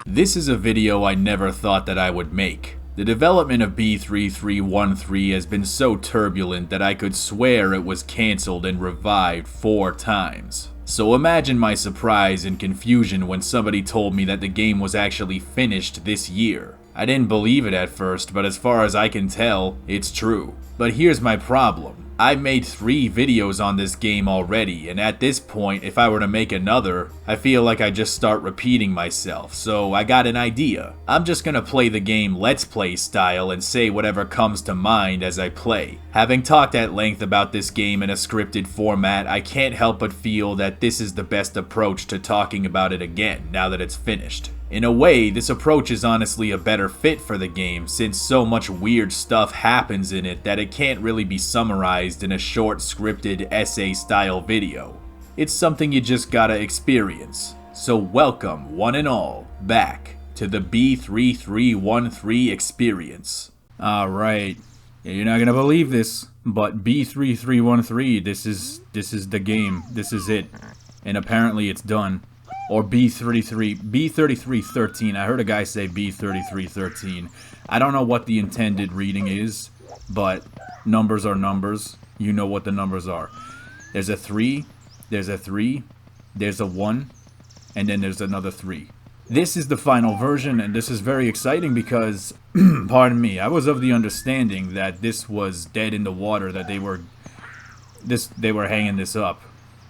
This is a video I never thought that I would make. The development of B3313 has been so turbulent that I could swear it was cancelled and revived 4 times. So imagine my surprise and confusion when somebody told me that the game was actually finished this year. I didn't believe it at first, but as far as I can tell, it's true. But here's my problem. I've made 3 videos on this game already, and at this point, if I were to make another, I feel like I just start repeating myself, so I got an idea. I'm just gonna play the game Let's Play style and say whatever comes to mind as I play. Having talked at length about this game in a scripted format, I can't help but feel that this is the best approach to talking about it again, now that it's finished. In a way, this approach is honestly a better fit for the game since so much weird stuff happens in it that it can't really be summarized in a short scripted essay-style video. It's something you just gotta experience. So welcome, one and all, back to the B3313 experience. Alright, you're not gonna believe this, but B3313, this is the game, this is it. And apparently it's done. Or B3313. I heard a guy say B3313. I don't know what the intended reading is, but numbers are numbers. You know what the numbers are. There's a 3, there's a 3, there's a 1, and then there's another 3. This is the final version, and this is very exciting because, pardon me, I was of the understanding that this was dead in the water, that they were hanging this up,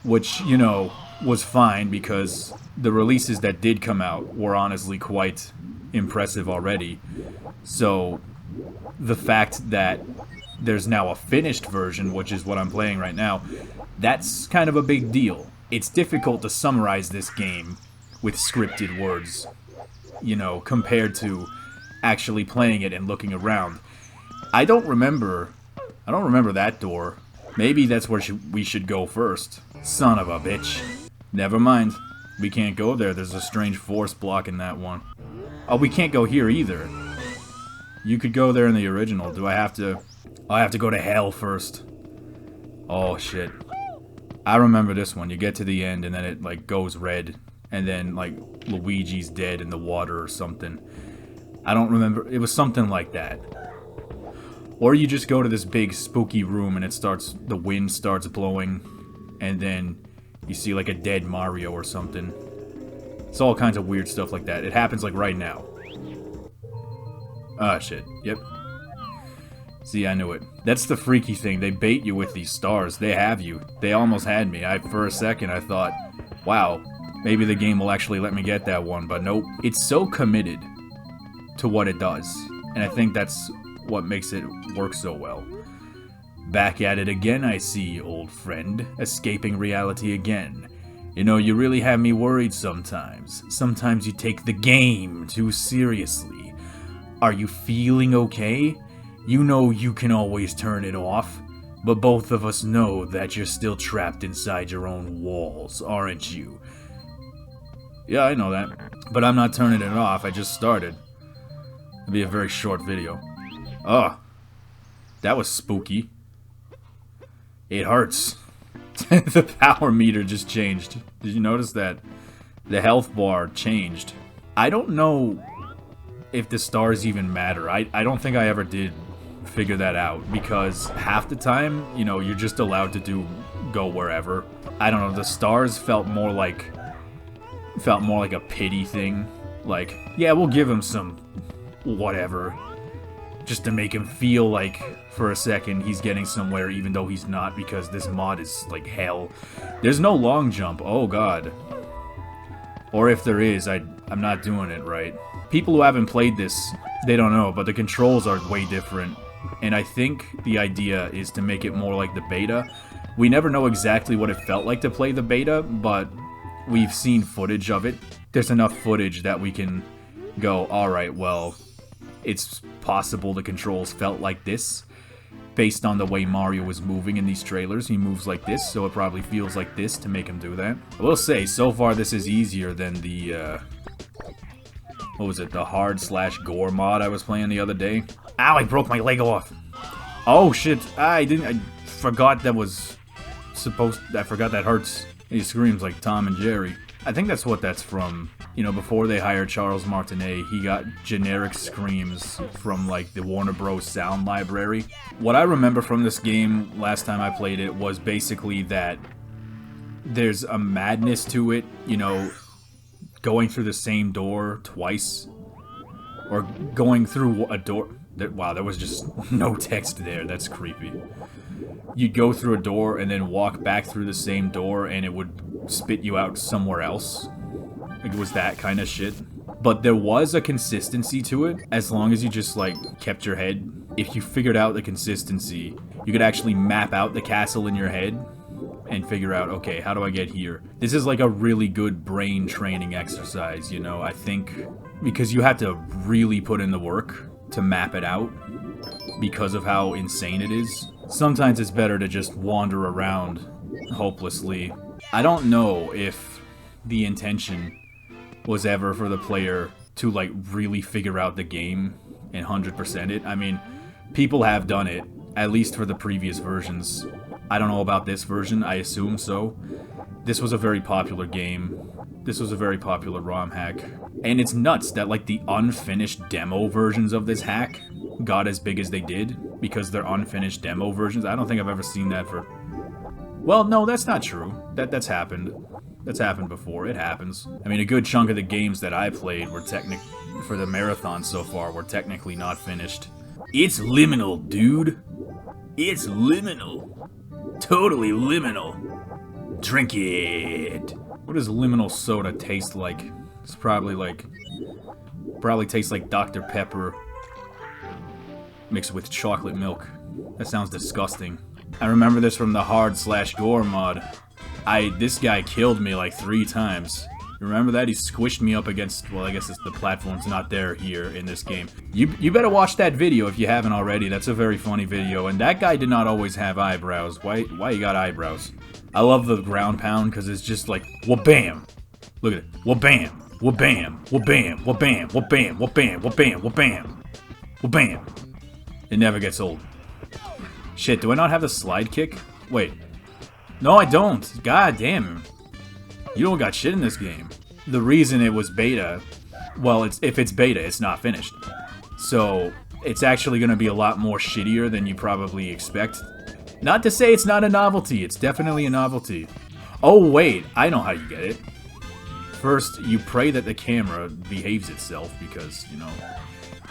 which, you know, was fine because the releases that did come out were honestly quite impressive already. So the fact that there's now a finished version, which is what I'm playing right now, that's kind of a big deal. It's difficult to summarize this game with scripted words, you know, compared to actually playing it and looking around. I don't remember that door. Maybe that's where we should go first. Son of a bitch. Never mind. We can't go there. There's a strange force blocking that one. Oh, we can't go here either. You could go there in the original. Do I have to... I have to go to hell first. Oh, shit. I remember this one. You get to the end and then it, like, goes red. And then, like, Luigi's dead in the water or something. I don't remember. It was something like that. Or you just go to this big spooky room and the wind starts blowing. And then you see like a dead Mario or something. It's all kinds of weird stuff like that. It happens like right now. Ah, shit. Yep. See, I knew it. That's the freaky thing. They bait you with these stars. They have you. They almost had me. For a second, I thought, wow, maybe the game will actually let me get that one. But nope. It's so committed to what it does. And I think that's what makes it work so well. Back at it again, I see, old friend. Escaping reality again. You know, you really have me worried sometimes. Sometimes you take the game too seriously. Are you feeling okay? You know you can always turn it off. But both of us know that you're still trapped inside your own walls, aren't you? Yeah, I know that. But I'm not turning it off, I just started. It'll be a very short video. Oh, that was spooky. It hurts. The power meter just changed. Did you notice that? The health bar changed. I don't know if the stars even matter. I don't think I ever did figure that out because half the time, you know, you're just allowed to go wherever. I don't know, the stars felt more like a pity thing. Like, yeah, we'll give him some whatever. Just to make him feel like, for a second, he's getting somewhere even though he's not because this mod is like hell. There's no long jump, oh god. Or if there is, I'm not doing it right. People who haven't played this, they don't know, but the controls are way different. And I think the idea is to make it more like the beta. We never know exactly what it felt like to play the beta, but we've seen footage of it. There's enough footage that we can go, alright, well, it's possible the controls felt like this. Based on the way Mario was moving in these trailers, he moves like this, so it probably feels like this to make him do that. I will say, so far this is easier than the, what was it, the hard/gore mod I was playing the other day. Ow, I broke my leg off! Oh shit, I forgot that was I forgot that hurts. He screams like Tom and Jerry. I think that's what that's from. You know, before they hired Charles Martinet, he got generic screams from, like, the Warner Bros. Sound library. What I remember from this game last time I played it was basically that there's a madness to it, you know, going through the same door twice. Or going through a door... Wow, there was just no text there. That's creepy. You'd go through a door and then walk back through the same door and it would spit you out somewhere else. It was that kind of shit. But there was a consistency to it, as long as you just, like, kept your head. If you figured out the consistency, you could actually map out the castle in your head and figure out, okay, how do I get here? This is like a really good brain training exercise, you know, I think, because you have to really put in the work to map it out because of how insane it is. Sometimes it's better to just wander around hopelessly. I don't know if the intention was ever for the player to, like, really figure out the game and 100% it. I mean, people have done it, at least for the previous versions. I don't know about this version, I assume so. This was a very popular game. This was a very popular ROM hack. And it's nuts that, like, the unfinished demo versions of this hack got as big as they did, because they're unfinished demo versions. I don't think I've ever seen that for... Well, no, that's not true. That's happened. That's happened before. It happens. I mean, a good chunk of the games that I played were for the marathon so far were technically not finished. It's liminal, dude. It's liminal. Totally liminal. Drink it. What does liminal soda taste like? It's probably tastes like Dr. Pepper mixed with chocolate milk. That sounds disgusting. I remember this from the hard/gore mod. This guy killed me like 3 times. You remember that? He squished me up against, well, I guess the platform's not there here in this game. You better watch that video if you haven't already. That's a very funny video. And that guy did not always have eyebrows. Why you got eyebrows? I love the ground pound because it's just like, wha-bam. Look at it. Wha-bam. Wha-bam. Wha-bam. Wha-bam. Wha-bam. Wha-bam. Wha-bam. Wha-bam. Wha-bam. It never gets old. Shit, do I not have the slide kick? Wait. No, I don't. God damn. You don't got shit in this game. The reason it was beta, well, if it's beta, it's not finished. So, it's actually going to be a lot more shittier than you probably expect. Not to say it's not a novelty. It's definitely a novelty. Oh, wait. I know how you get it. First, you pray that the camera behaves itself because, you know,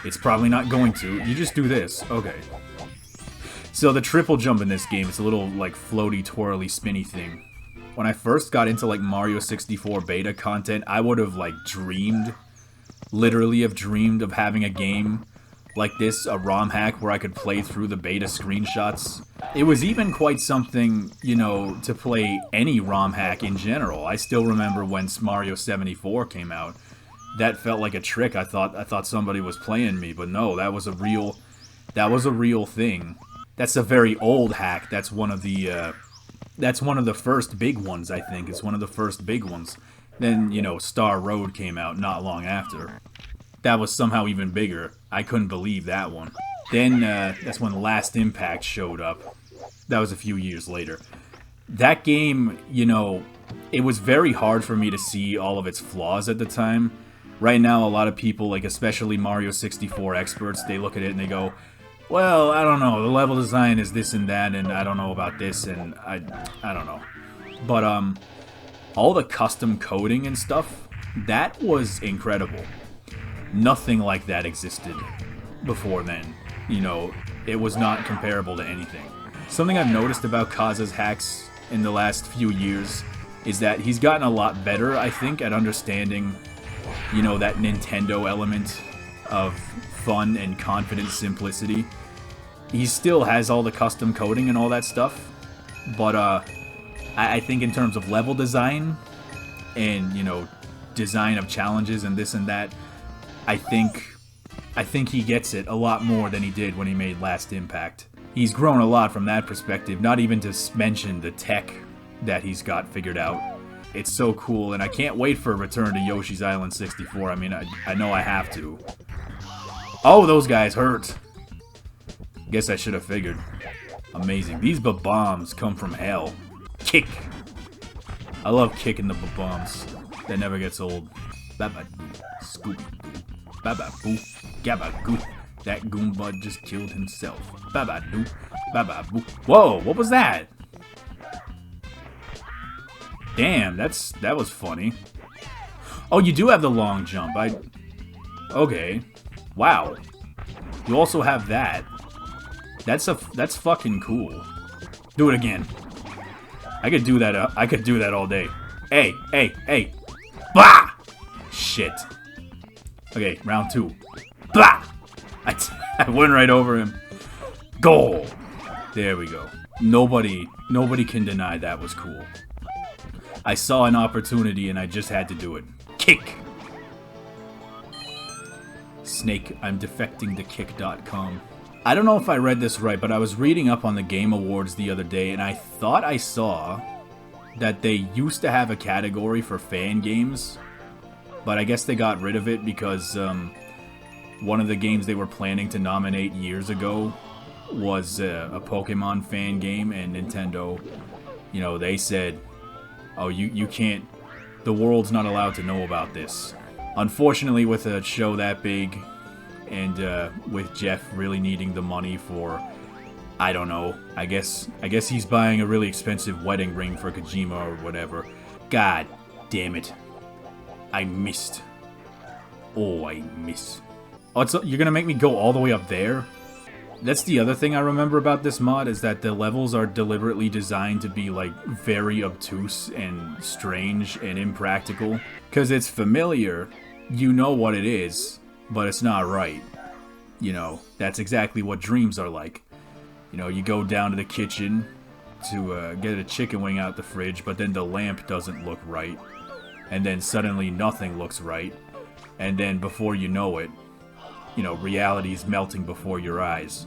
it's probably not going to. You just do this. Okay. So the triple jump in this game, it's a little, like, floaty, twirly, spinny thing. When I first got into, like, Mario 64 beta content, I would have, like, literally have dreamed of having a game like this, a ROM hack where I could play through the beta screenshots. It was even quite something, you know, to play any ROM hack in general. I still remember when Mario 74 came out. That felt like a trick. I thought somebody was playing me, but no, that was a real thing. That's a very old hack. That's one of the first big ones, I think. It's one of the first big ones. Then, you know, Star Road came out not long after. That was somehow even bigger. I couldn't believe that one. Then, that's when Last Impact showed up. That was a few years later. That game, you know, it was very hard for me to see all of its flaws at the time. Right now, a lot of people, like especially Mario 64 experts, they look at it and they go, well, I don't know, the level design is this and that, and I don't know about this, and I don't know. But, all the custom coding and stuff, that was incredible. Nothing like that existed before then. You know, it was not comparable to anything. Something I've noticed about Kaza's hacks in the last few years is that he's gotten a lot better, I think, at understanding, you know, that Nintendo element of fun and confident simplicity. He still has all the custom coding and all that stuff, but I think in terms of level design and, you know, design of challenges and this and that, I think he gets it a lot more than he did when he made Last Impact. He's grown a lot from that perspective, not even to mention the tech that he's got figured out. It's so cool, and I can't wait for a return to Yoshi's Island 64. I mean, I know I have to. Oh, those guys hurt. Guess I should have figured. Amazing. These bombs come from hell. Kick. I love kicking the bombs. That never gets old. Babadoo, Scooby-Doo, Bababoo, Gabagoo. That Goomba just killed himself. Babadoo, Bababoo. Whoa, what was that? Damn, that was funny. Oh, you do have the long jump. Okay. Wow. You also have that. That's fucking cool. Do it again. I could do that. I could do that all day. Hey, hey, hey. Bah! Shit. Okay, round 2. Bah! I went right over him. Goal. There we go. Nobody can deny that was cool. I saw an opportunity and I just had to do it. Kick. Snake, I'm defecting to kick.com. I don't know if I read this right, but I was reading up on the Game Awards the other day and I thought I saw that they used to have a category for fan games, but I guess they got rid of it because one of the games they were planning to nominate years ago was a Pokemon fan game, and Nintendo, you know, they said, oh, you can't, the world's not allowed to know about this. Unfortunately, with a show that big, and with Jeff really needing the money for, I don't know, I guess he's buying a really expensive wedding ring for Kojima or whatever. God damn it. I missed. Oh, I missed. Oh, you're gonna make me go all the way up there? That's the other thing I remember about this mod, is that the levels are deliberately designed to be, like, very obtuse and strange and impractical. Because it's familiar, you know what it is, but it's not right. You know, that's exactly what dreams are like. You know, you go down to the kitchen to get a chicken wing out the fridge, but then the lamp doesn't look right. And then suddenly nothing looks right. And then before you know it, you know, reality is melting before your eyes.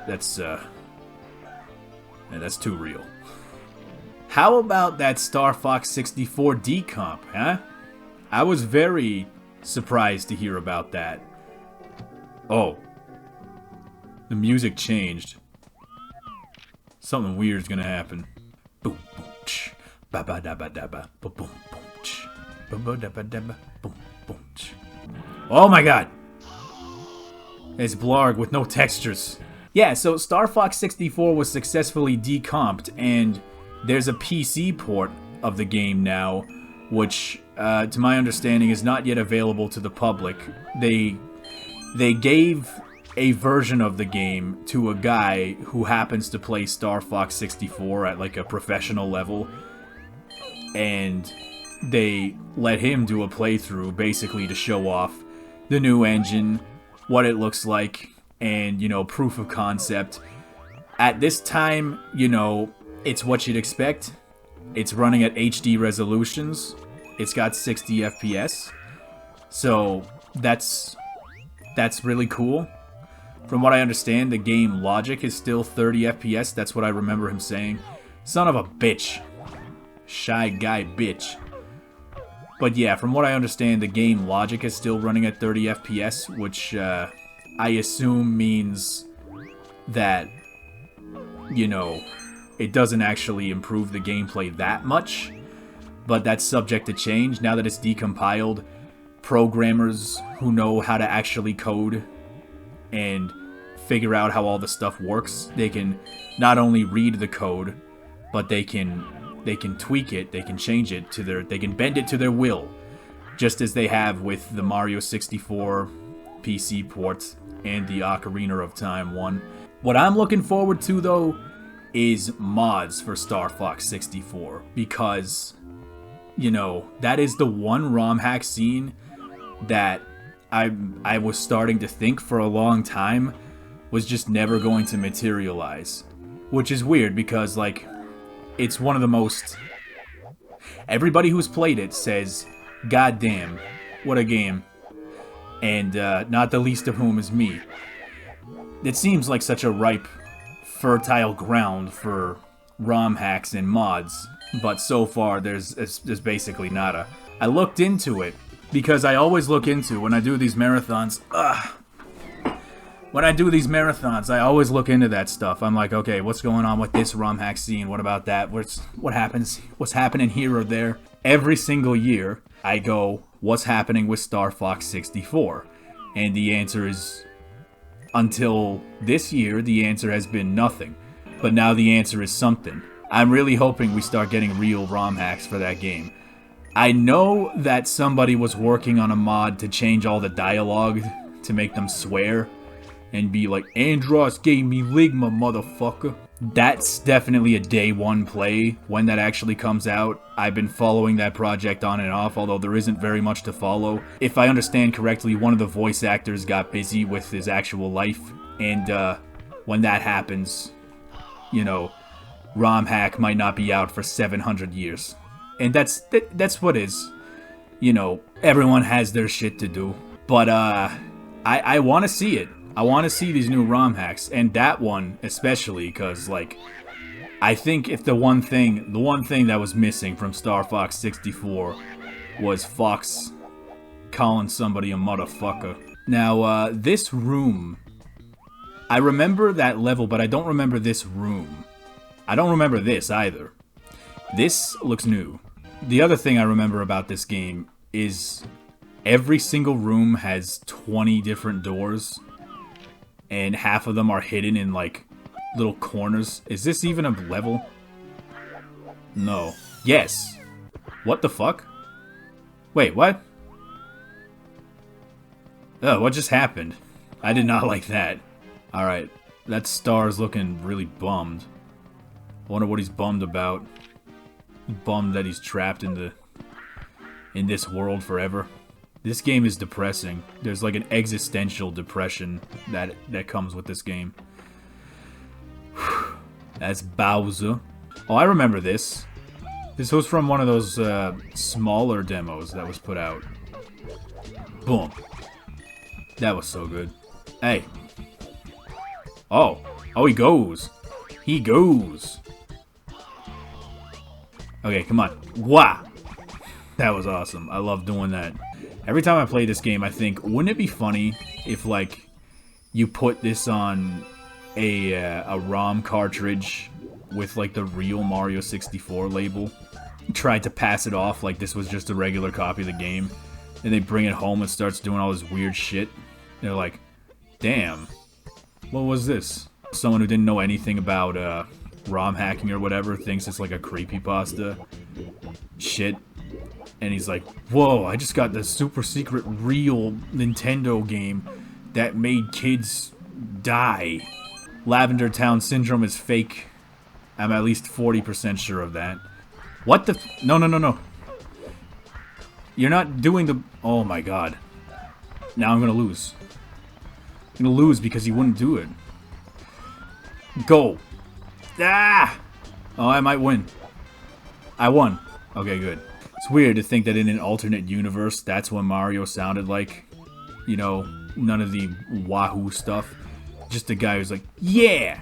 That's too real. How about that Star Fox 64 decomp, huh? I was very surprised to hear about that. Oh. The music changed. Something weird's gonna happen. Boom, boom, ch. Ba ba da ba da ba. Boom, boom, ch. Ba ba da ba da ba. Boom, boom, ch. Oh my god! It's Blarg with no textures. Yeah, so Star Fox 64 was successfully decomped, and there's a PC port of the game now, which, to my understanding, is not yet available to the public. They gave a version of the game to a guy who happens to play Star Fox 64 at, like, a professional level, and they let him do a playthrough, basically to show off the new engine, what it looks like, and, you know, proof of concept. At this time, you know, it's what you'd expect. It's running at HD resolutions. It's got 60 FPS. So, that's really cool. From what I understand, the game logic is still 30 FPS. That's what I remember him saying. Son of a bitch. Shy guy bitch. But yeah, from what I understand, the game logic is still running at 30 FPS, which I assume means that, you know, it doesn't actually improve the gameplay that much. But that's subject to change. Now that it's decompiled, programmers who know how to actually code and figure out how all the stuff works, they can not only read the code, but they can tweak it, they can change it to they can bend it to their will, just as they have with the Mario 64 PC port and the Ocarina of Time one. What I'm looking forward to, though, is mods for Star Fox 64, because, you know, that is the one ROM hack scene that I was starting to think for a long time was just never going to materialize. Which is weird, because, like, it's one of the most... Everybody who's played it says, God damn, what a game. And not the least of whom is me. It seems like such a ripe, fertile ground for ROM hacks and mods, but so far there's basically nada. I looked into it, because I always look into, when I do these marathons, When I do these marathons, I always look into that stuff. I'm like, okay, what's going on with this ROM hack scene? What about that? What happens? What's happening here or there? Every single year, I go, what's happening with Star Fox 64? And the answer is, until this year, the answer has been nothing. But now the answer is something. I'm really hoping we start getting real ROM hacks for that game. I know that somebody was working on a mod to change all the dialogue to make them swear and be like, Andros gave me Ligma, motherfucker. That's definitely a day one play when that actually comes out. I've been following that project on and off, although there isn't very much to follow. If I understand correctly, one of the voice actors got busy with his actual life, and when that happens, you know, ROM hack might not be out for 700 years. And that's what is. You know, everyone has their shit to do. But I want to see it. I want to see these new ROM hacks, and that one especially, because, like, I think if the one thing that was missing from Star Fox 64 was Fox calling somebody a motherfucker. Now, this room, I remember that level, but I don't remember this room. I don't remember this either. This looks new. The other thing I remember about this game is every single room has 20 different doors, and half of them are hidden in, like, little corners. Is this even a level? No. Yes. What the fuck? Wait, what? Oh, what just happened? I did not like that. Alright, that star's looking really bummed. I wonder what he's bummed about. He's bummed that he's trapped in this world forever. This game is depressing. There's like an existential depression that comes with this game. That's Bowser. Oh, I remember this. This was from one of those smaller demos that was put out. Boom. That was so good. Hey. Oh. Oh, he goes. He goes. Okay, come on. Wow. That was awesome. I love doing that. Every time I play this game, I think, wouldn't it be funny if, like, you put this on a ROM cartridge with, like, the real Mario 64 label, tried to pass it off like this was just a regular copy of the game, and they bring it home and starts doing all this weird shit. They're like, damn, what was this? Someone who didn't know anything about ROM hacking or whatever thinks it's like a creepypasta shit. And he's like, whoa, I just got the super secret real Nintendo game that made kids die. Lavender Town Syndrome is fake. I'm at least 40% sure of that. What the no, no, no, no. You're not doing the... Oh my god. Now I'm gonna lose. I'm gonna lose because he wouldn't do it. Go. Ah! Oh, I might win. I won. Okay, good. It's weird to think that in an alternate universe, that's what Mario sounded like. You know, none of the wahoo stuff. Just a guy who's like, yeah!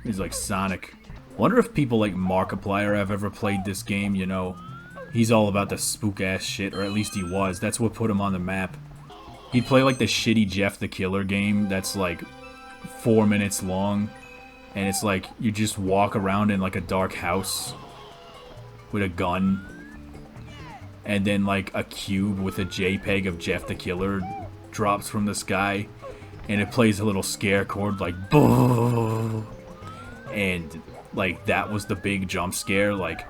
He's like Sonic. Wonder if people like Markiplier have ever played this game, you know. He's all about the spook-ass shit, or at least he was. That's what put him on the map. He'd play like the shitty Jeff the Killer game that's like 4 minutes long. And it's like, you just walk around in like a dark house with a gun, and then like a cube with a JPEG of Jeff the Killer drops from the sky, and it plays a little scare chord like boo, and like that was the big jump scare. Like,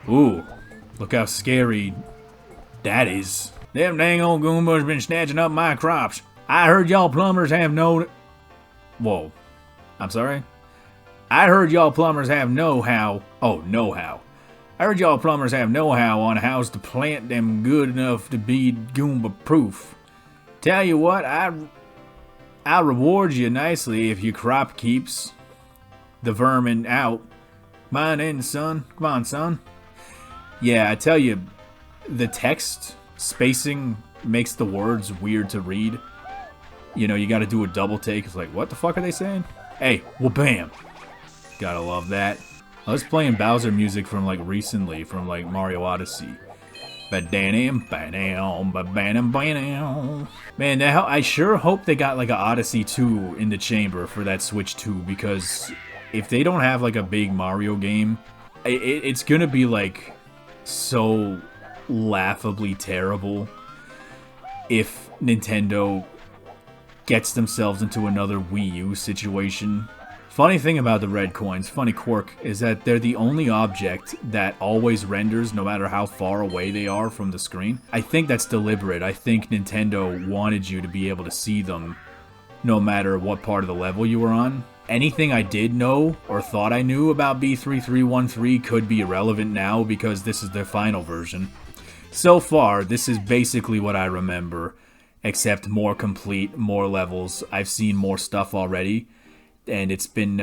ooh, look how scary that is. Them dang old Goombas been snatching up my crops. I heard y'all plumbers have no... Whoa, I'm sorry. I heard y'all plumbers have know-how. Oh, know-how. I heard y'all plumbers have know-how on how to plant them good enough to be Goomba-proof. Tell you what, I'll reward you nicely if your crop keeps the vermin out. Mine in, son. Come on, son. Yeah, I tell you, the text spacing makes the words weird to read. You know, you gotta do a double take. It's like, what the fuck are they saying? Hey, well, bam. Gotta love that. I was playing Bowser music from like recently, from like Mario Odyssey. Man, I sure hope they got like a Odyssey 2 in the chamber for that Switch 2, because if they don't have like a big Mario game, it's gonna be like so laughably terrible if Nintendo gets themselves into another Wii U situation. Funny thing about the red coins, funny quirk, is that they're the only object that always renders no matter how far away they are from the screen. I think that's deliberate. I think Nintendo wanted you to be able to see them no matter what part of the level you were on. Anything I did know or thought I knew about B3313 could be irrelevant now because this is their final version. So far, this is basically what I remember, except more complete, more levels. I've seen more stuff already. And it's been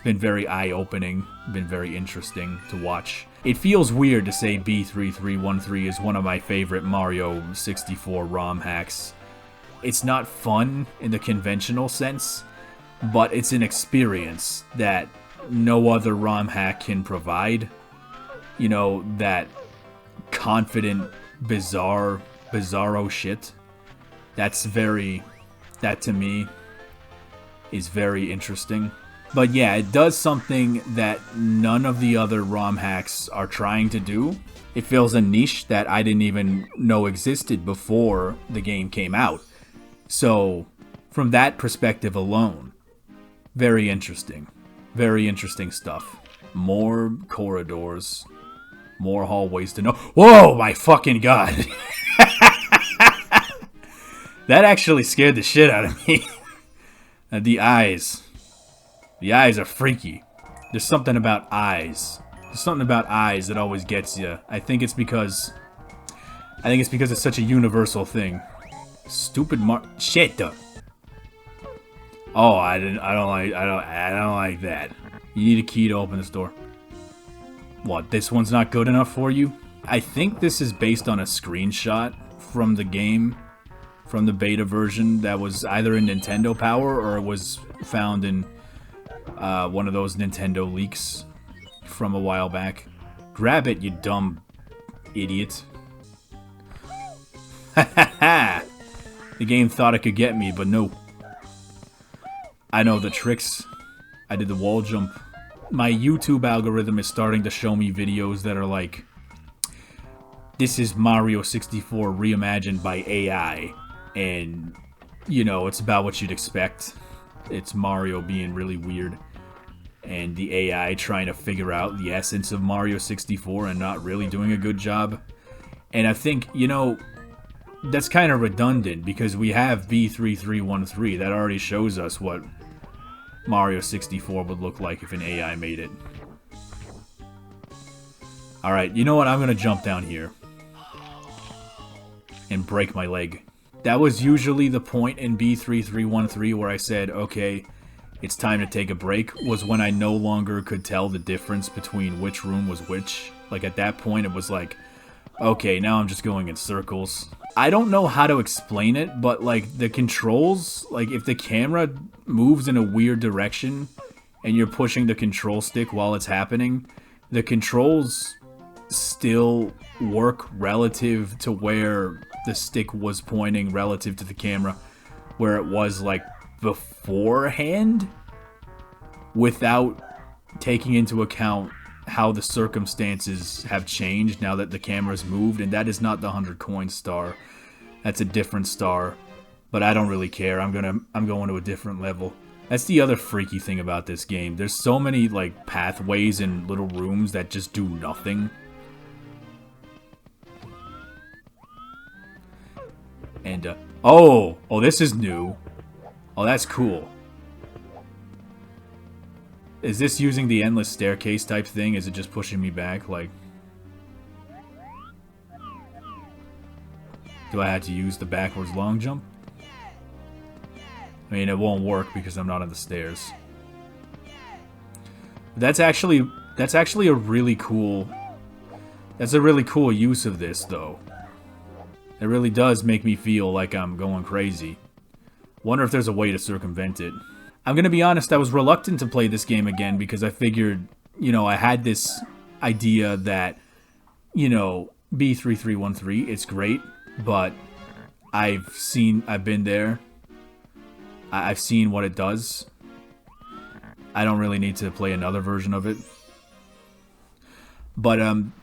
very eye-opening, been very interesting to watch. It feels weird to say B3313 is one of my favorite Mario 64 ROM hacks. It's not fun in the conventional sense, but it's an experience that no other ROM hack can provide. You know, that confident, bizarro shit. That to me is very interesting. But yeah, it does something that none of the other ROM hacks are trying to do. It fills a niche that I didn't even know existed before the game came out. So, from that perspective alone, very interesting. Very interesting stuff. More corridors. More hallways to know. Whoa, my fucking god! That actually scared the shit out of me. The eyes. The eyes are freaky. There's something about eyes. There's something about eyes that always gets you. I think it's because it's such a universal thing. Stupid shit. Oh, I don't like that. You need a key to open this door. What, this one's not good enough for you? I think this is based on a screenshot from the game, from the beta version that was either in Nintendo Power or it was found in one of those Nintendo leaks from a while back. Grab it, you dumb idiot. Ha ha ha! The game thought it could get me, but no. I know the tricks. I did the wall jump. My YouTube algorithm is starting to show me videos that are like, this is Mario 64 reimagined by AI. And, you know, it's about what you'd expect. It's Mario being really weird. And the AI trying to figure out the essence of Mario 64 and not really doing a good job. And I think, you know, that's kind of redundant because we have B3313 that already shows us what Mario 64 would look like if an AI made it. Alright, you know what? I'm gonna jump down here. And break my leg. That was usually the point in B3313 where I said, okay, it's time to take a break, was when I no longer could tell the difference between which room was which. Like, at that point, it was like, okay, now I'm just going in circles. I don't know how to explain it, but, like, the controls, like, if the camera moves in a weird direction and you're pushing the control stick while it's happening, the controls still work relative to where the stick was pointing relative to the camera, where it was, like, beforehand, without taking into account how the circumstances have changed now that the camera's moved. And that is not the 100 coin star. That's a different star. But I don't really care. I'm going to a different level. That's the other freaky thing about this game. There's so many, like, pathways and little rooms that just do nothing. And, oh, this is new. Oh, that's cool. Is this using the endless staircase type thing? Is it just pushing me back? Like, do I have to use the backwards long jump? I mean, it won't work because I'm not on the stairs. That's actually a really cool... That's a really cool use of this, though. It really does make me feel like I'm going crazy. Wonder if there's a way to circumvent it. I'm gonna be honest, I was reluctant to play this game again because I figured, you know, I had this idea that, you know, B3313. It's great, but I've been there. I've seen what it does. I don't really need to play another version of it. But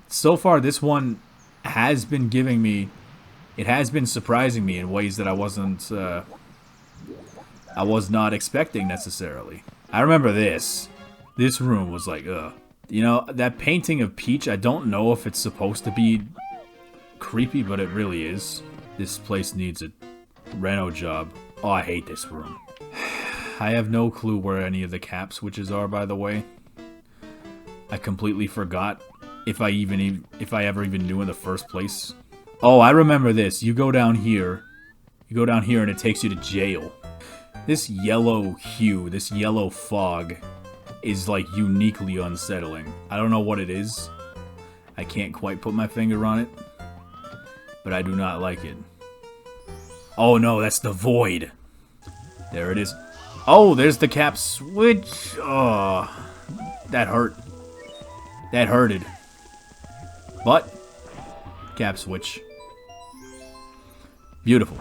so far this one has been giving me, it has been surprising me in ways that I was not expecting necessarily. I remember this room was like, ugh. You know, that painting of Peach, I don't know if it's supposed to be creepy, but it really is. This place needs a reno job. Oh, I hate this room. I have no clue where any of the cap switches are, by the way. I completely forgot if I ever even knew in the first place. Oh, I remember this. You go down here. And it takes you to jail. This yellow hue, this yellow fog is like uniquely unsettling. I don't know what it is. I can't quite put my finger on it. But I do not like it. Oh no, that's the void. There it is. Oh, there's the cap switch. Oh, that hurt. That hurted. But, cap switch. Beautiful.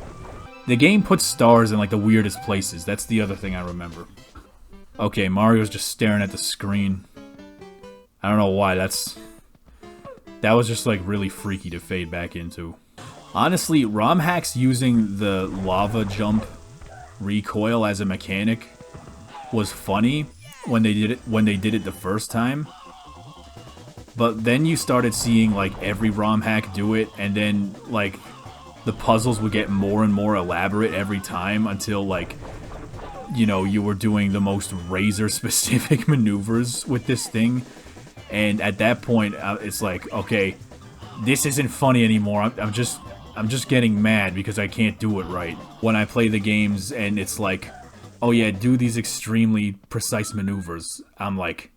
The game puts stars in like the weirdest places. That's the other thing I remember. Okay, Mario's just staring at the screen. I don't know why. That was just like really freaky to fade back into. Honestly, ROM hacks using the lava jump recoil as a mechanic was funny when they did it the first time. But then you started seeing like every ROM hack do it, and then like the puzzles would get more and more elaborate every time until like, you know, you were doing the most razor specific maneuvers with this thing. And at that point, it's like, okay, this isn't funny anymore. I'm just getting mad because I can't do it right. When I play the games and it's like, oh yeah, do these extremely precise maneuvers. I'm like,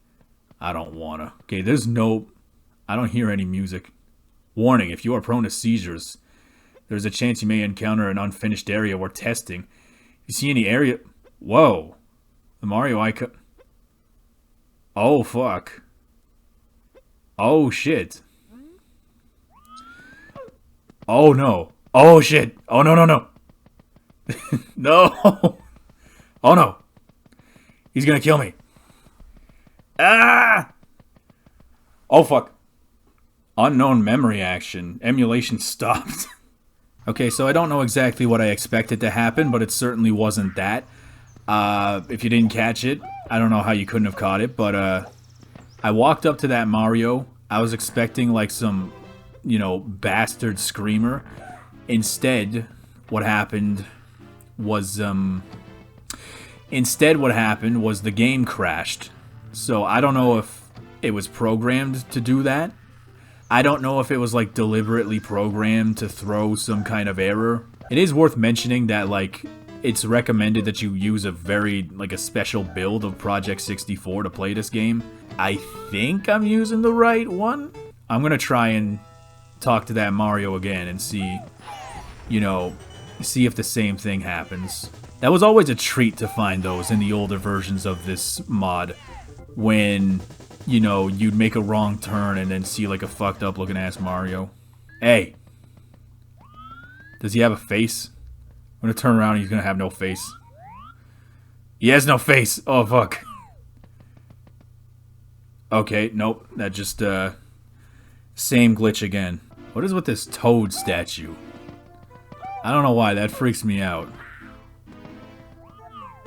I don't wanna. Okay, I don't hear any music. Warning, if you are prone to seizures, there's a chance you may encounter an unfinished area we're testing. If you see any area... Whoa. The Mario icon... Oh, fuck. Oh, shit. Oh, no. Oh, shit. Oh, no, no, no. No. Oh, no. He's gonna kill me. Ah! Oh, fuck. Unknown memory action. Emulation stopped. Okay, so I don't know exactly what I expected to happen, but it certainly wasn't that. If you didn't catch it, I don't know how you couldn't have caught it, but I walked up to that Mario. I was expecting like some, you know, bastard screamer. Instead, what happened was the game crashed. So I don't know if it was programmed to do that. I don't know if it was like deliberately programmed to throw some kind of error. It is worth mentioning that like it's recommended that you use a special build of Project 64 to play this game. I think I'm using the right one. I'm gonna try and talk to that Mario again and see, you know, see if the same thing happens. That was always a treat to find those in the older versions of this mod, when, you know, you'd make a wrong turn and then see like a fucked up looking ass Mario. Hey. Does he have a face? I'm gonna turn around and he's gonna have no face. He has no face! Oh, fuck. Okay, nope. That just, same glitch again. What is with this Toad statue? I don't know why, that freaks me out.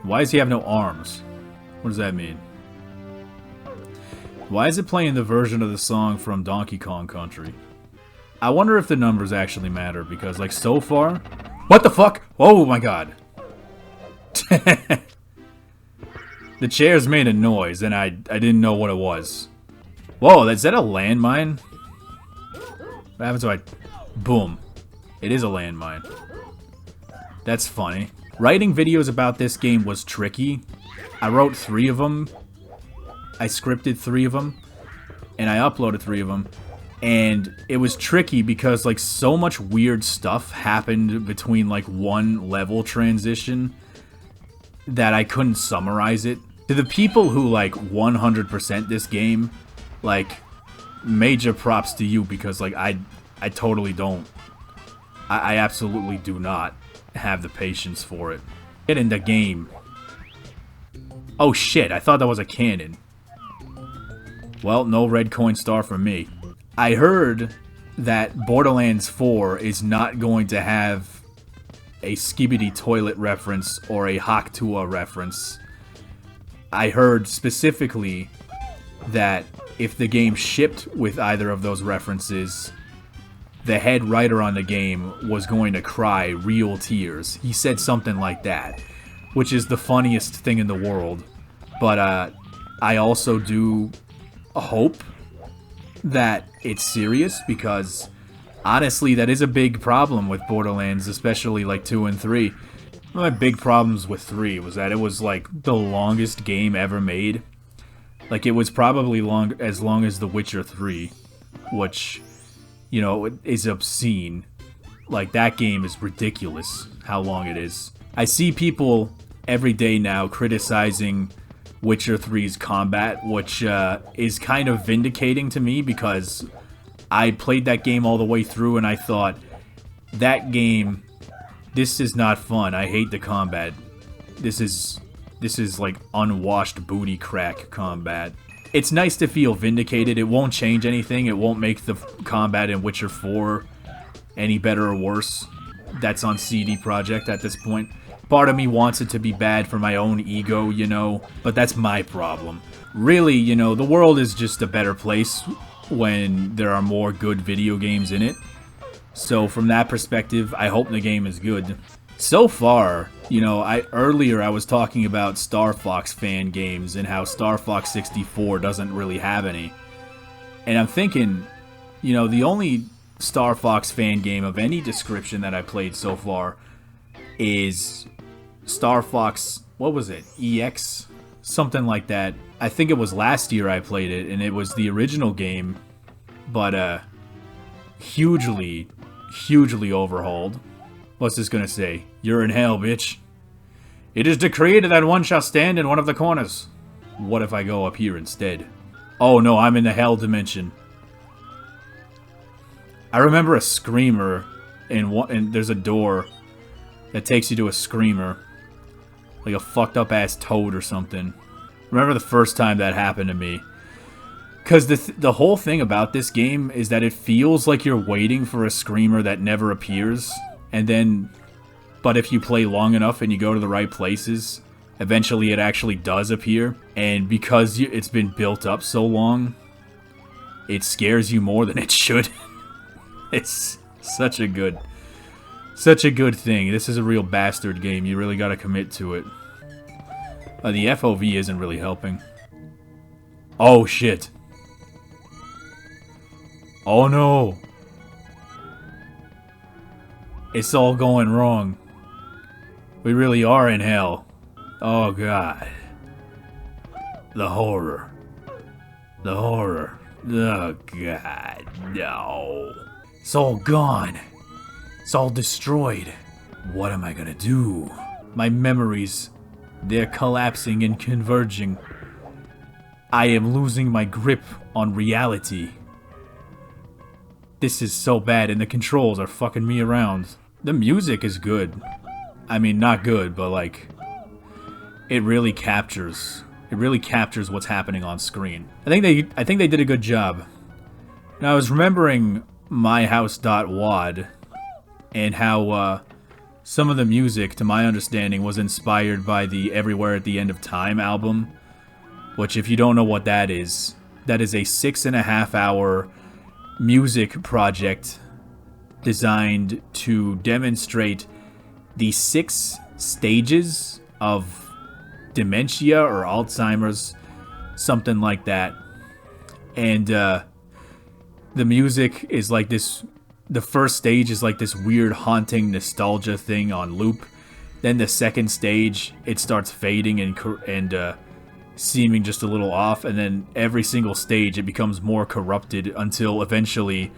Why does he have no arms? What does that mean? Why is it playing the version of the song from Donkey Kong Country? I wonder if the numbers actually matter, because, like, so far... What the fuck? Oh my god. The chairs made a noise, and I didn't know what it was. Whoa, is that a landmine? What happens if I... Boom. It is a landmine. That's funny. Writing videos about this game was tricky. I wrote 3 of them. I scripted 3 of them. And I uploaded 3 of them. And it was tricky because, like, so much weird stuff happened between, like, one level transition that I couldn't summarize it. To the people who, like, 100% this game, like, major props to you, because, like, I I totally don't. I absolutely do not have the patience for it. Get in the game. Oh shit, I thought that was a cannon. Well, no red coin star for me. I heard that Borderlands 4 is not going to have a Skibidi Toilet reference or a Haktua reference. I heard specifically that if the game shipped with either of those references, the head writer on the game was going to cry real tears. He said something like that, which is the funniest thing in the world. But I also do hope that it's serious, because honestly, that is a big problem with Borderlands, especially like 2 and 3. One of my big problems with 3 was that it was like the longest game ever made. Like, it was probably as long as The Witcher 3, which, you know, is obscene. Like, that game is ridiculous how long it is. I see people every day now criticizing Witcher 3's combat, which is kind of vindicating to me, because I played that game all the way through and I thought, that game, this is not fun. I hate the combat. This is like unwashed booty crack combat. It's nice to feel vindicated. It won't change anything. It won't make the combat in Witcher 4 any better or worse. That's on CD Projekt at this point. Part of me wants it to be bad for my own ego, you know, but that's my problem. Really, you know, the world is just a better place when there are more good video games in it. So from that perspective, I hope the game is good. So far, you know, earlier I was talking about Star Fox fan games and how Star Fox 64 doesn't really have any. And I'm thinking, you know, the only Star Fox fan game of any description that I played so far is Star Fox, what was it, EX? Something like that. I think it was last year I played it, and it was the original game, but hugely overhauled. What's this gonna say? You're in hell, bitch. It is decreed that one shall stand in one of the corners. What if I go up here instead? Oh no, I'm in the hell dimension. I remember a screamer, and there's a door that takes you to a screamer. Like a fucked up ass toad or something. Remember the first time that happened to me. Because the whole thing about this game is that it feels like you're waiting for a screamer that never appears. And then, but if you play long enough and you go to the right places, eventually it actually does appear. And because it's been built up so long, it scares you more than it should. It's such a good thing. This is a real bastard game. You really gotta commit to it. The FOV isn't really helping. Oh shit. Oh no. It's all going wrong. We really are in hell. Oh god. The horror. The horror. Oh god, no. It's all gone. It's all destroyed. What am I gonna do? My memories, they're collapsing and converging. I am losing my grip on reality. This is so bad, and the controls are fucking me around. The music is good. I mean, not good, but like, it really captures what's happening on screen. I think they did a good job. Now, I was remembering myhouse.wad and how some of the music, to my understanding, was inspired by the Everywhere at the End of Time album, which, if you don't know what that is a 6.5 hour music project designed to demonstrate the 6 stages of dementia or Alzheimer's, something like that. And the music is like this. The first stage is like this weird haunting nostalgia thing on loop. Then the second stage, it starts fading and seeming just a little off. And then every single stage, it becomes more corrupted until eventually...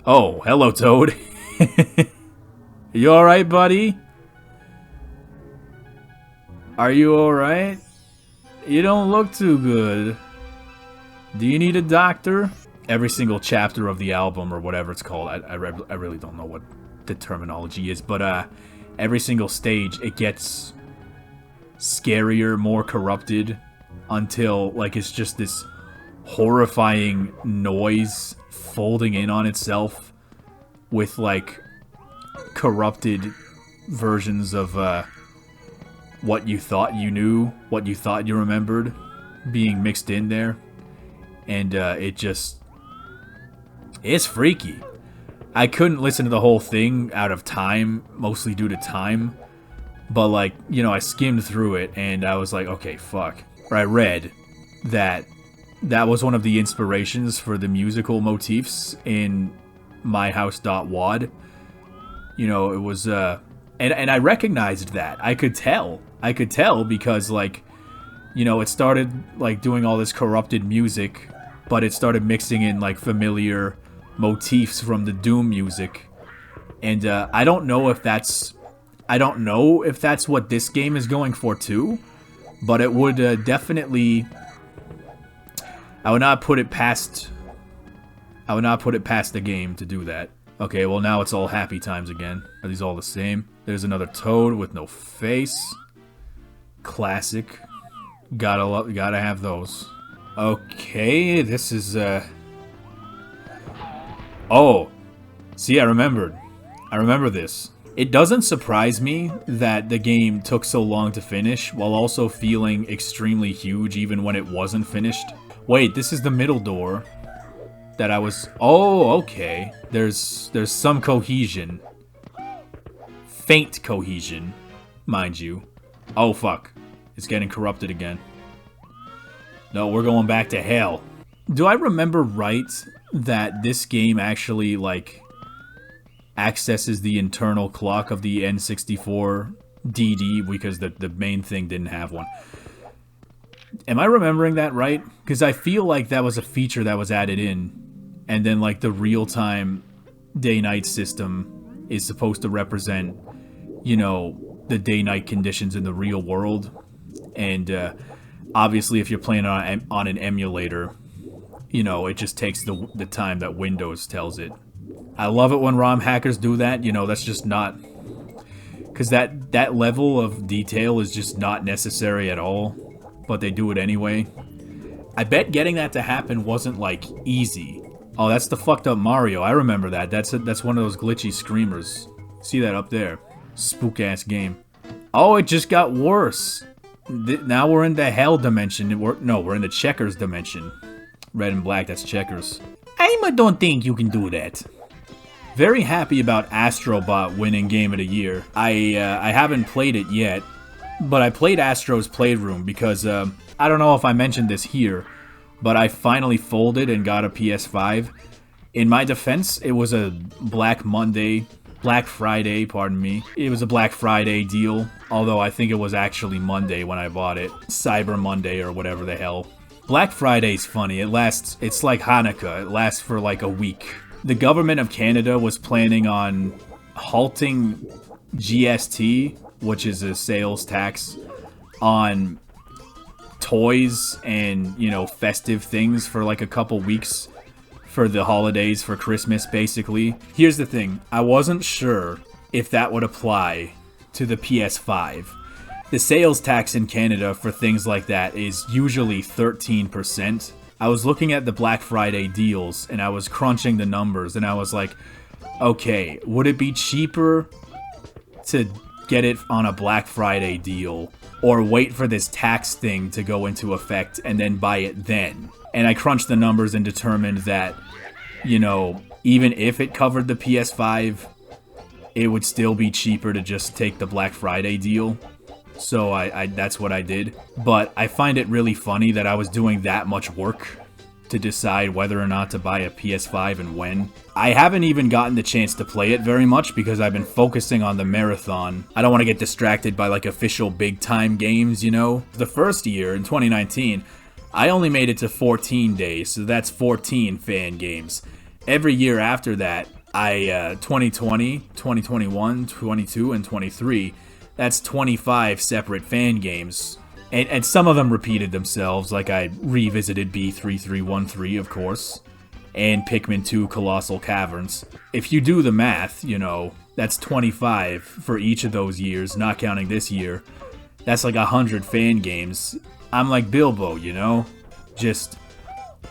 Oh, hello, Toad. You alright, buddy? Are you alright? You don't look too good. Do you need a doctor? every single chapter of the album, or whatever it's called, I really don't know what the terminology is, but every single stage, it gets scarier, more corrupted, until, like, it's just this horrifying noise folding in on itself with, like, corrupted versions of what you thought you knew, what you thought you remembered, being mixed in there. And it's freaky. I couldn't listen to the whole thing out of time, mostly due to time. But, like, you know, I skimmed through it, and I was like, okay, fuck. Or I read that was one of the inspirations for the musical motifs in myhouse.wad. You know, it was, and I recognized that. I could tell because, like, you know, it started, like, doing all this corrupted music, but it started mixing in, like, familiar motifs from the Doom music. And I don't know if that's what this game is going for too, but it would definitely, I would not put it past the game to do that. Okay, well, now it's all happy times again. Are these all the same? There's another toad with no face. Classic. Gotta have those. Okay, this is oh, see, I remember this. It doesn't surprise me that the game took so long to finish, while also feeling extremely huge even when it wasn't finished. Wait, this is the middle door that I was... Oh, okay. There's some cohesion. Faint cohesion, mind you. Oh, fuck. It's getting corrupted again. No, we're going back to hell. Do I remember right that this game actually, like, accesses the internal clock of the N64 DD, because the main thing didn't have one? Am I remembering that right? Because I feel like that was a feature that was added in, and then, like, the real-time day-night system is supposed to represent, you know, the day-night conditions in the real world. And obviously, if you're playing on an emulator, you know, it just takes the time that Windows tells it. I love it when ROM hackers do that. You know, that's just not... Because that level of detail is just not necessary at all. But they do it anyway. I bet getting that to happen wasn't, like, easy. Oh, that's the fucked up Mario. I remember that. That's one of those glitchy screamers. See that up there? Spook-ass game. Oh, it just got worse. Now we're in the hell dimension. We're in the checkers dimension. Red and black, that's checkers. I don't think you can do that. Very happy about Astrobot winning Game of the Year. I haven't played it yet, but I played Astro's Playroom because, I don't know if I mentioned this here, but I finally folded and got a PS5. In my defense, it was a Black Friday, pardon me. It was a Black Friday deal, although I think it was actually Monday when I bought it. Cyber Monday or whatever the hell. Black Friday's funny. It's like Hanukkah. It lasts for like a week. The government of Canada was planning on halting GST, which is a sales tax, on toys and, you know, festive things for like a couple weeks for the holidays, for Christmas, basically. Here's the thing. I wasn't sure if that would apply to the PS5. The sales tax in Canada for things like that is usually 13%. I was looking at the Black Friday deals, and I was crunching the numbers, and I was like, okay, would it be cheaper to get it on a Black Friday deal, or wait for this tax thing to go into effect and then buy it then? And I crunched the numbers and determined that, you know, even if it covered the PS5, it would still be cheaper to just take the Black Friday deal. So that's what I did. But I find it really funny that I was doing that much work to decide whether or not to buy a PS5 and when. I haven't even gotten the chance to play it very much because I've been focusing on the marathon. I don't want to get distracted by like official big time games, you know? The first year, in 2019, I only made it to 14 days, so that's 14 fan games. Every year after that, 2020, 2021, 22, and 23, that's 25 separate fan games. And some of them repeated themselves, like I revisited B3313, of course. and Pikmin 2 Colossal Caverns. If you do the math, you know, that's 25 for each of those years, not counting this year. That's like 100 fan games. I'm like Bilbo, you know? Just,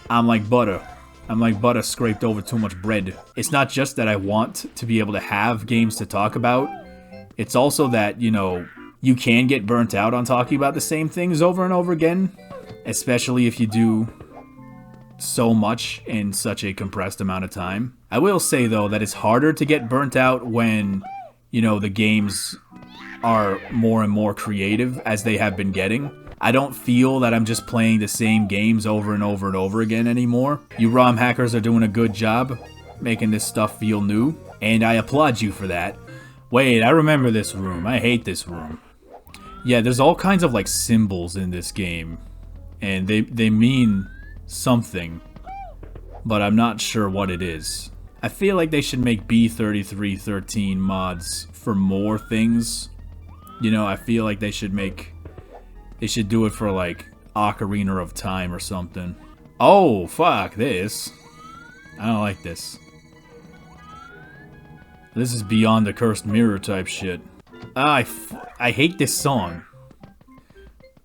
I'm like butter. I'm like butter scraped over too much bread. It's not just that I want to be able to have games to talk about. It's also that, you know, you can get burnt out on talking about the same things over and over again. Especially if you do so much in such a compressed amount of time. I will say, though, that it's harder to get burnt out when, you know, the games are more and more creative as they have been getting. I don't feel that I'm just playing the same games over and over and over again anymore. You ROM hackers are doing a good job making this stuff feel new, and I applaud you for that. Wait, I remember this room. I hate this room. Yeah, there's all kinds of, like, symbols in this game, and they mean something, but I'm not sure what it is. I feel like they should make B3313 mods for more things. You know, I feel like they should do it for like Ocarina of Time or something. Oh, fuck this. I don't like this. This is beyond the cursed mirror type shit. I hate this song.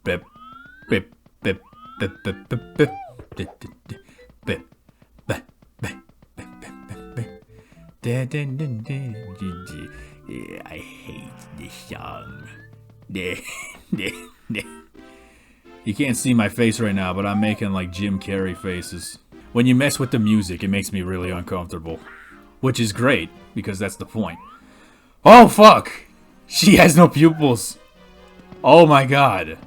Bip, bip, bip, bip, bip, bip, bip. I hate this song. You can't see my face right now, but I'm making like Jim Carrey faces. When you mess with the music, it makes me really uncomfortable. Which is great, because that's the point. Oh fuck! She has no pupils! Oh my god.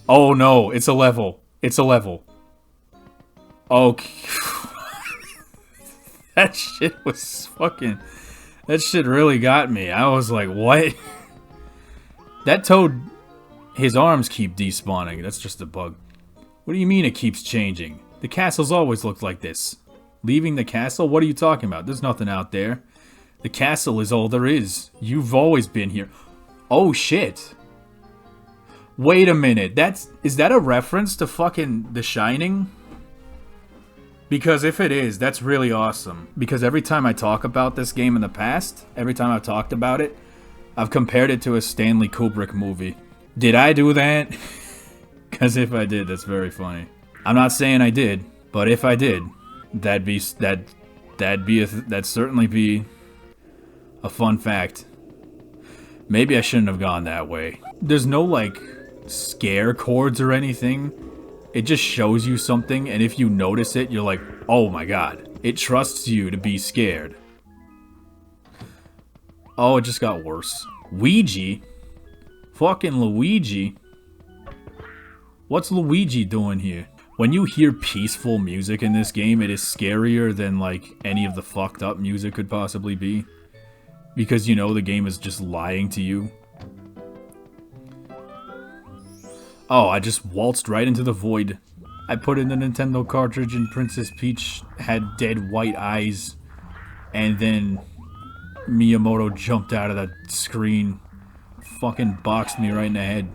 Oh no, it's a level. It's a level. Okay. That shit was fucking... That shit really got me. I was like, what? That toad... His arms keep despawning. That's just a bug. What do you mean it keeps changing? The castle's always looked like this. Leaving the castle? What are you talking about? There's nothing out there. The castle is all there is. You've always been here. Oh shit. Wait a minute. Is that a reference to fucking The Shining? Because if it is, that's really awesome. Because every time I talk about this game in the past, every time I've talked about it, I've compared it to a Stanley Kubrick movie. Did I do that? Because if I did, that's very funny. I'm not saying I did, but if I did, that'd certainly be a fun fact. Maybe I shouldn't have gone that way. There's no like scare chords or anything. It just shows you something, and if you notice it, you're like, oh my god. It trusts you to be scared. Oh, it just got worse. Ouija? Fucking Luigi? What's Luigi doing here? When you hear peaceful music in this game, it is scarier than like any of the fucked up music could possibly be. Because you know the game is just lying to you. Oh, I just waltzed right into the void. I put in the Nintendo cartridge and Princess Peach had dead white eyes. And then Miyamoto jumped out of the screen. Fucking boxed me right in the head.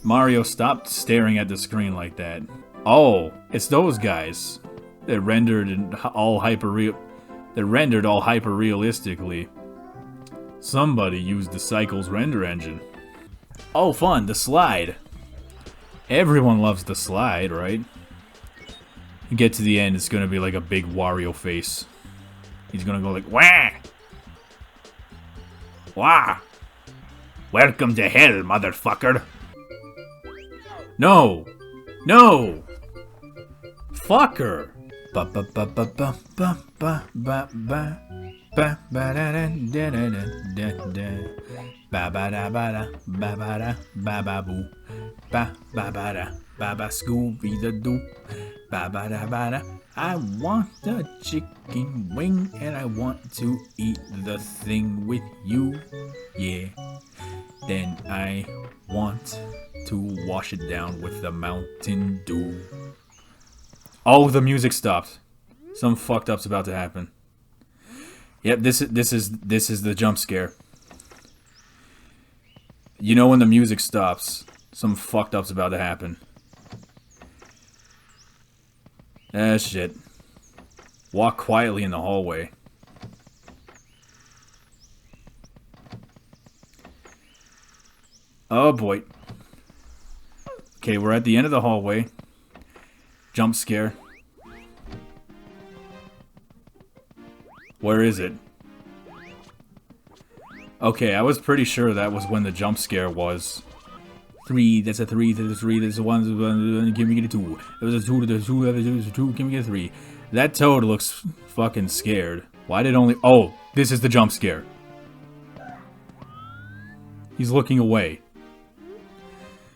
Mario, stopped staring at the screen like that. Oh, it's those guys. They're rendered all hyper-realistically. Somebody used the Cycles render engine. Oh, fun, the slide. Everyone loves the slide, right? You get to the end, it's gonna be like a big Wario face. He's gonna go like, wah! Wah! Welcome to hell, motherfucker! No! No! Fucker! Ba ba ba ba ba ba ba ba ba ba ba da da da da da da ba ba da ba da ba ba da ba ba boo ba ba ba da ba ba Scooby the Doo ba ba da ba da. I want the chicken wing and I want to eat the thing with you. Yeah. Then I want to wash it down with the Mountain Dew. Oh, the music stopped. Some fucked up's about to happen. Yep, this is the jump scare. You know when the music stops, some fucked up's about to happen. Ah, shit. Walk quietly in the hallway. Oh, boy. Okay, we're at the end of the hallway. Jump scare. Where is it? Okay, I was pretty sure that was when the jump scare was. 3, that's a 3, that's a 3, that's a 1, give me a 2. There was a 2, there's a 2, there's a 2, give me a 3. That toad looks fucking scared. Why did only... Oh, this is the jump scare. He's looking away.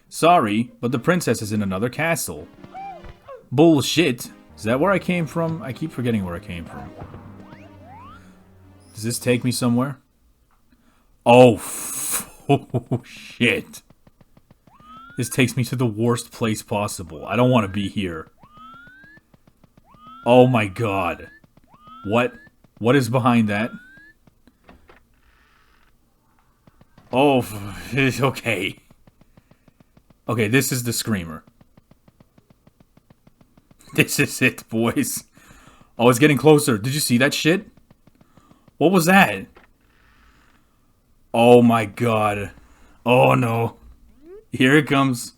Sorry, but the princess is in another castle. Bullshit. Is that where I came from? I keep forgetting where I came from. Does this take me somewhere? Oh, shit. This takes me to the worst place possible. I don't want to be here. Oh my god. What? What is behind that? Oh, okay. Okay, this is the screamer. This is it, boys. Oh, it's getting closer. Did you see that shit? What was that? Oh my god. Oh no. Here it comes.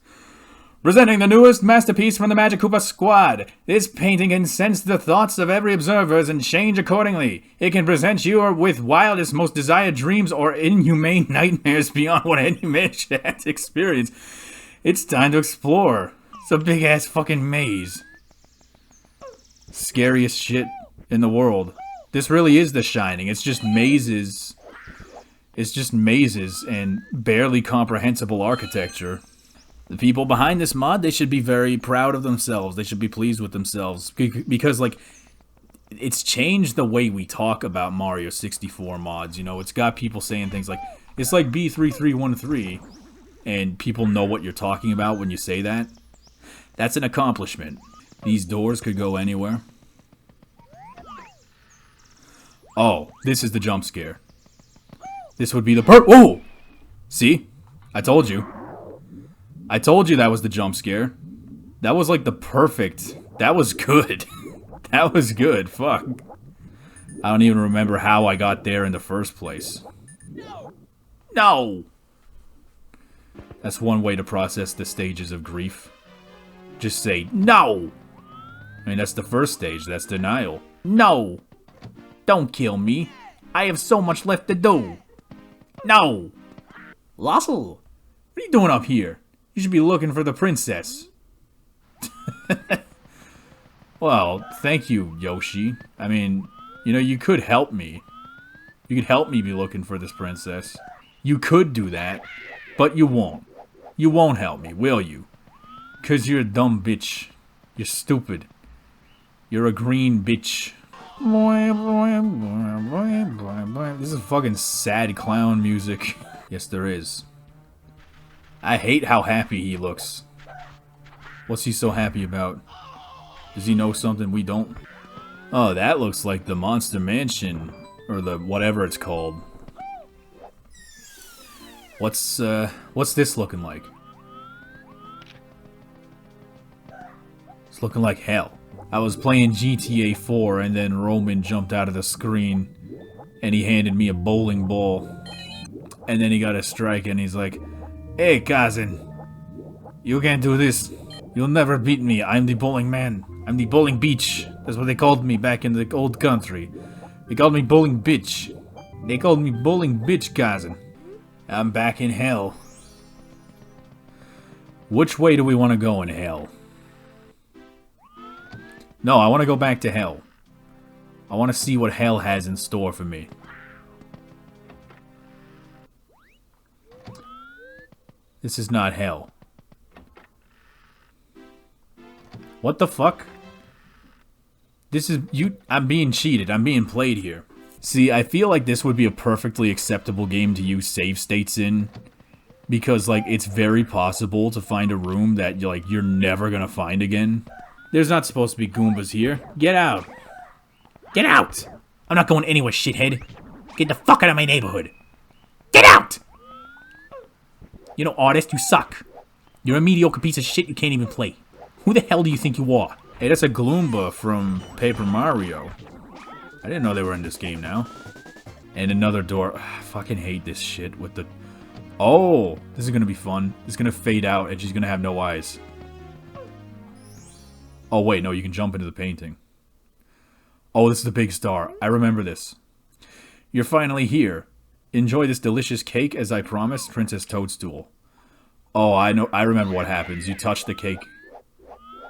Presenting the newest masterpiece from the Magic Koopa squad. This painting can sense the thoughts of every observer and change accordingly. It can present you with wildest, most desired dreams or inhumane nightmares beyond what any man should have to experience. It's time to explore. It's a big-ass fucking maze. Scariest shit in the world. This really is The Shining. It's just mazes. It's just mazes and barely comprehensible architecture. The people behind this mod, they should be very proud of themselves. They should be pleased with themselves. Because, like, it's changed the way we talk about Mario 64 mods. You know, it's got people saying things like, it's like B3313, and people know what you're talking about when you say that. That's an accomplishment. These doors could go anywhere. Oh, this is the jump scare. This would be the Whoa! See? I told you. I told you that was the jump scare. That was like the perfect... That was good. That was good. Fuck. I don't even remember how I got there in the first place. No! That's one way to process the stages of grief. Just say, no! I mean, that's the first stage. That's denial. No! Don't kill me. I have so much left to do. No! Lossel! What are you doing up here? You should be looking for the princess. Well, thank you, Yoshi. I mean, you know, you could help me. You could help me be looking for this princess. You could do that, but you won't. You won't help me, will you? 'Cause you're a dumb bitch. You're stupid. You're a green bitch. This is fucking sad clown music. Yes, there is. I hate how happy he looks. What's he so happy about? Does he know something we don't? Oh, that looks like the Monster Mansion. Or the whatever it's called. What's this looking like? It's looking like hell. I was playing GTA 4 and then Roman jumped out of the screen and he handed me a bowling ball. And then he got a strike and he's like, "Hey, cousin, you can't do this. You'll never beat me. I'm the bowling man. I'm the bowling beach." That's what they called me back in the old country. They called me bowling bitch. They called me bowling bitch, cousin. I'm back in hell. Which way do we want to go in hell? No, I want to go back to hell. I want to see what hell has in store for me. This is not hell. What the fuck? This is... I'm being cheated. I'm being played here. See, I feel like this would be a perfectly acceptable game to use save states in. Because, like, it's very possible to find a room that, like, you're never gonna find again. There's not supposed to be Goombas here. Get out. Get out! I'm not going anywhere, shithead. Get the fuck out of my neighborhood. Get out! You know, artist, you suck. You're a mediocre piece of shit you can't even play. Who the hell do you think you are? Hey, that's a Gloomba from Paper Mario. I didn't know they were in this game now. And another door. I fucking hate this shit with the... Oh, this is gonna be fun. It's gonna fade out and she's gonna have no eyes. Oh, wait, no, you can jump into the painting. Oh, this is the big star. I remember this. You're finally here. Enjoy this delicious cake as I promised, Princess Toadstool. Oh, I know. I remember what happens. You touch the cake.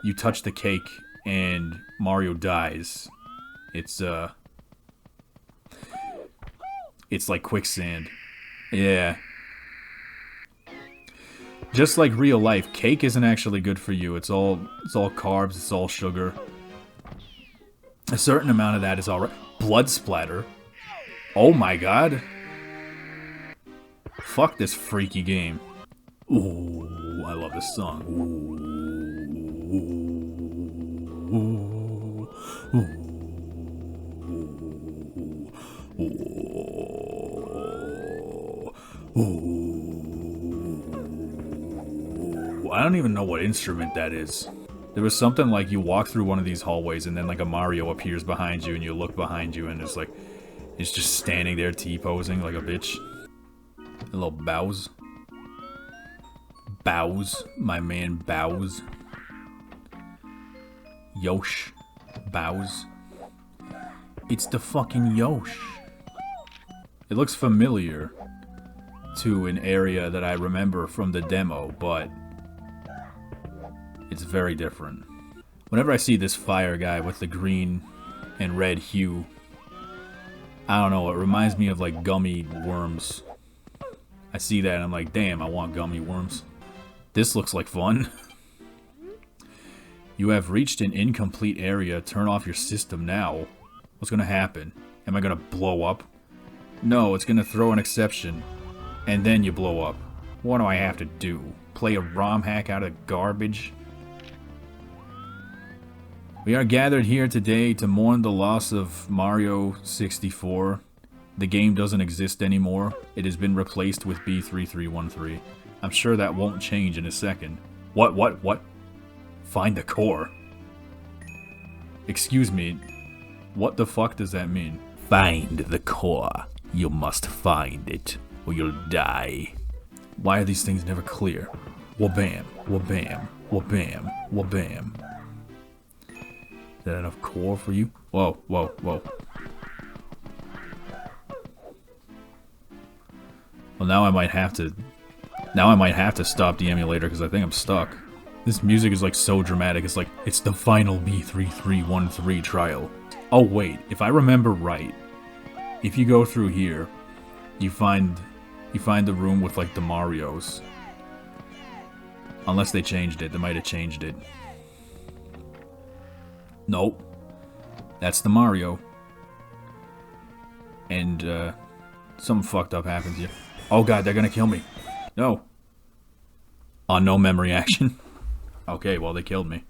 You touch the cake and Mario dies. It's like quicksand. Yeah. Just like real life, cake isn't actually good for you. It's all carbs, it's all sugar. A certain amount of that is alright. Blood splatter. Oh my god. Fuck this freaky game. Ooh, I love this song. Ooh, ooh, ooh, ooh. I don't even know what instrument that is. There was something like you walk through one of these hallways and then like a Mario appears behind you and you look behind you and it's like, it's just standing there T-posing like a bitch. A little bows. Bows. My man bows. Yosh. Bows. It's the fucking Yosh. It looks familiar to an area that I remember from the demo, but it's very different. Whenever I see this fire guy with the green and red hue, I don't know, it reminds me of like gummy worms. I see that and I'm like, damn, I want gummy worms. This looks like fun. You have reached an incomplete area. Turn off your system now. What's gonna happen? Am I gonna blow up? No, it's gonna throw an exception. And then you blow up. What do I have to do? Play a ROM hack out of garbage? We are gathered here today to mourn the loss of Mario 64. The game doesn't exist anymore. It has been replaced with B3313. I'm sure that won't change in a second. What? Find the core. Excuse me. What the fuck does that mean? Find the core. You must find it, or you'll die. Why are these things never clear? Wabam, wabam, wabam, wabam. Is that enough core for you? Whoa, whoa, whoa. Well, now I might have to stop the emulator because I think I'm stuck. This music is like so dramatic. It's like, it's the final B3313 trial. Oh wait, if I remember right, if you go through here, you find the room with like the Marios. Unless they changed it, they might have changed it. Nope. That's the Mario. And something fucked up happens here. Oh god, they're gonna kill me. No. Oh, no memory action. Okay, well, they killed me.